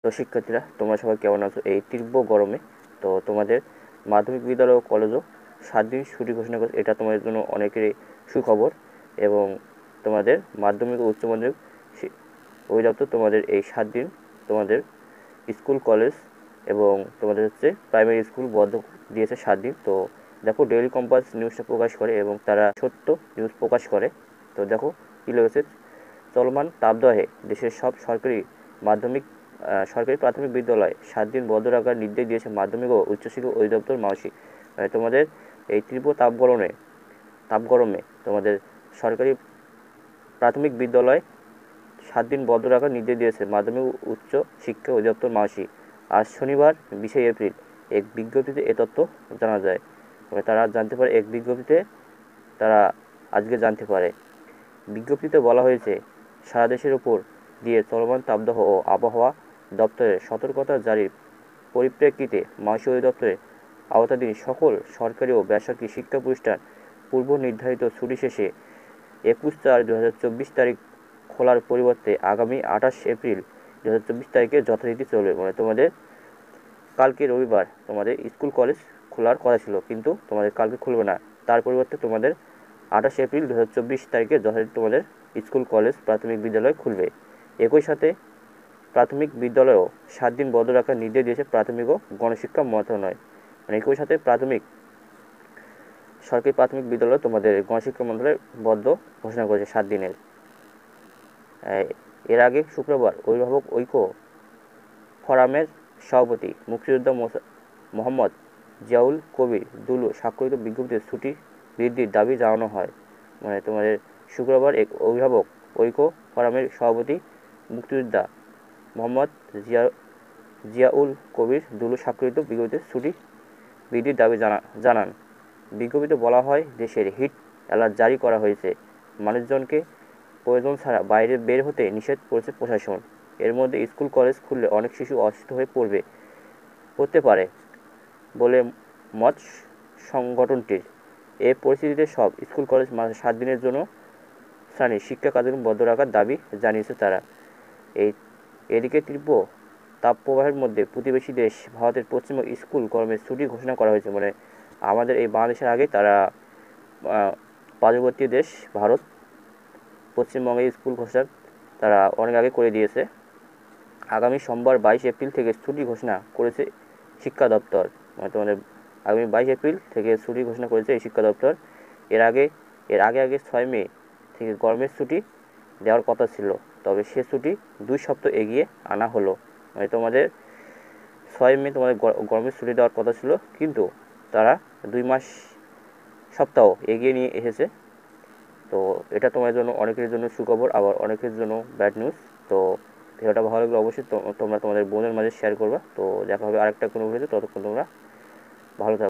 তো শিক্ষার্থীরা, তোমরা সবাই কেমন আছো? এই তীব্র গরমে তো তোমাদের মাধ্যমিক বিদ্যালয় ও কলেজও 7 দিন ছুটি ঘোষণা করেছে। এটা তোমাদের জন্য অনেকেরই সুখবর। এবং তোমাদের মাধ্যমিক ও উচ্চ মাধ্যমিক অধিদপ্তর তোমাদের এই 7 দিন তোমাদের স্কুল কলেজ এবং তোমাদের প্রাইমারি স্কুল বন্ধ দিয়েছে 7 দিন। তো দেখো, ডেইলি কম্পাস নিউজটা প্রকাশ করে এবং তারা সত্য নিউজ প্রকাশ করে। তো দেখো কী লেগেছে: চলমান তাপদাহে দেশের সব সরকারি প্রাথমিক বিদ্যালয় 7 দিন বন্ধ রাখার নির্দেশ দিয়েছে মাধ্যমিক ও উচ্চশিক্ষা অধিদপ্তর মাওসি। তোমাদের এই তীব্র তাপগরমে তোমাদের সরকারি প্রাথমিক বিদ্যালয় 7 দিন বন্ধ রাখার নির্দেশ দিয়েছে মাধ্যমিক ও উচ্চ শিক্ষা অধিদপ্তর মাওসি। আজ শনিবার 20 এপ্রিল এক বিজ্ঞপ্তিতে এ তথ্য জানা যায়। তারা জানতে পারে, এক বিজ্ঞপ্তিতে তারা আজকে জানতে পারে। বিজ্ঞপ্তিতে বলা হয়েছে, সারা দেশের উপর দিয়ে চলমান তাপদাহ ও আবহাওয়া দপ্তরের সতর্কতা জারির পরিপ্রেক্ষিতে মাওসি অধিদপ্তরের আওতাধীন সকল সরকারি ও বেসরকারি শিক্ষা প্রতিষ্ঠান পূর্ব নির্ধারিত ছুটি শেষে 21/4/2024 তারিখ খোলার পরিবর্তে আগামী 28 এপ্রিল 2024 তারিখে যথারীতি চলবে। তোমাদের কালকে রবিবার তোমাদের স্কুল কলেজ খোলার কথা ছিল, কিন্তু তোমাদের কালকে খুলবে না। তার পরিবর্তে তোমাদের 28 এপ্রিল 2024 তারিখে যথারীতি তোমাদের স্কুল কলেজ প্রাথমিক বিদ্যালয় খুলবে। একই সাথে প্রাথমিক বিদ্যালয়েও 7 দিন বন্ধ রাখার নির্দেশ দিয়েছে প্রাথমিক ও গণশিক্ষা মন্ত্রণালয়। একই সাথে সরকারি প্রাথমিক বিদ্যালয় তোমাদের গণশিক্ষা মন্ত্রণালয় বন্ধ ঘোষণা করেছে 7 দিনের। এর আগে শুক্রবার অভিভাবক ঐক্য ফোরামের সভাপতি মুক্তিযোদ্ধা মোহাম্মদ জিয়াউল কবির দুলু স্বাক্ষরিত বিজ্ঞপ্তিতে ছুটি বৃদ্ধির দাবি জানানো হয়। তোমাদের শুক্রবার এক অভিভাবক ঐক্য ফোরামের সভাপতি মুক্তিযোদ্ধা মোহাম্মদ জিয়াউল কবির দুলু স্বাক্ষরিত বিজ্ঞপ্তিতে ছুটি বৃদ্ধির দাবি জানান। বিজ্ঞপ্তিতে বলা হয়, দেশের হিট অ্যালার্ট জারি করা হয়েছে। মানুষজনকে প্রয়োজন ছাড়া বাইরে বের হতে নিষেধ করেছে প্রশাসন। এর মধ্যে স্কুল কলেজ খুললে অনেক শিশু অসুস্থ হয়ে পড়তে পারে বলে মত সংগঠনটির। এ পরিস্থিতিতে সব স্কুল কলেজ 7 দিনের জন্য শ্রেণী শিক্ষা কার্যক্রম বন্ধ রাখার দাবি জানিয়েছে তারা। এদিকে তীব্র তাপপ্রবাহের মধ্যে প্রতিবেশী দেশ ভারতের পশ্চিমবঙ্গ স্কুল কর্মের ছুটি ঘোষণা করা হয়েছে। আমাদের এই বাংলাদেশের আগে তারা পার্শ্ববর্তী দেশ ভারত পশ্চিমবঙ্গে স্কুল ঘোষণা তারা অনেক আগে করে দিয়েছে। আগামী সোমবার 22 এপ্রিল থেকে ছুটি ঘোষণা করেছে শিক্ষা দপ্তর। তোমাদের আগামী 22 এপ্রিল থেকে ছুটি ঘোষণা করেছে এই শিক্ষা দপ্তর। এর আগে 6 মে থেকে গরমের ছুটি দেওয়ার কথা ছিল, তবে সে ছুটি 2 সপ্তাহ এগিয়ে আনা হলো। তোমাদের 6 মে তোমাদের গরমের ছুটি দেওয়ার কথা ছিল, কিন্তু তারা 2 সপ্তাহ এগিয়ে নিয়ে এসেছে। তো এটা তোমাদের জন্য, অনেকের জন্য সুখবর, আবার অনেকের জন্য ব্যাড নিউজ। তো ভিডিওটা ভালো লাগলে অবশ্যই তোমরা তোমাদের বোনের মাঝে শেয়ার করবা। তো দেখা হবে আরেকটা কোনো ভিডিওতে। ততক্ষণ তোমরা ভালো থাকো।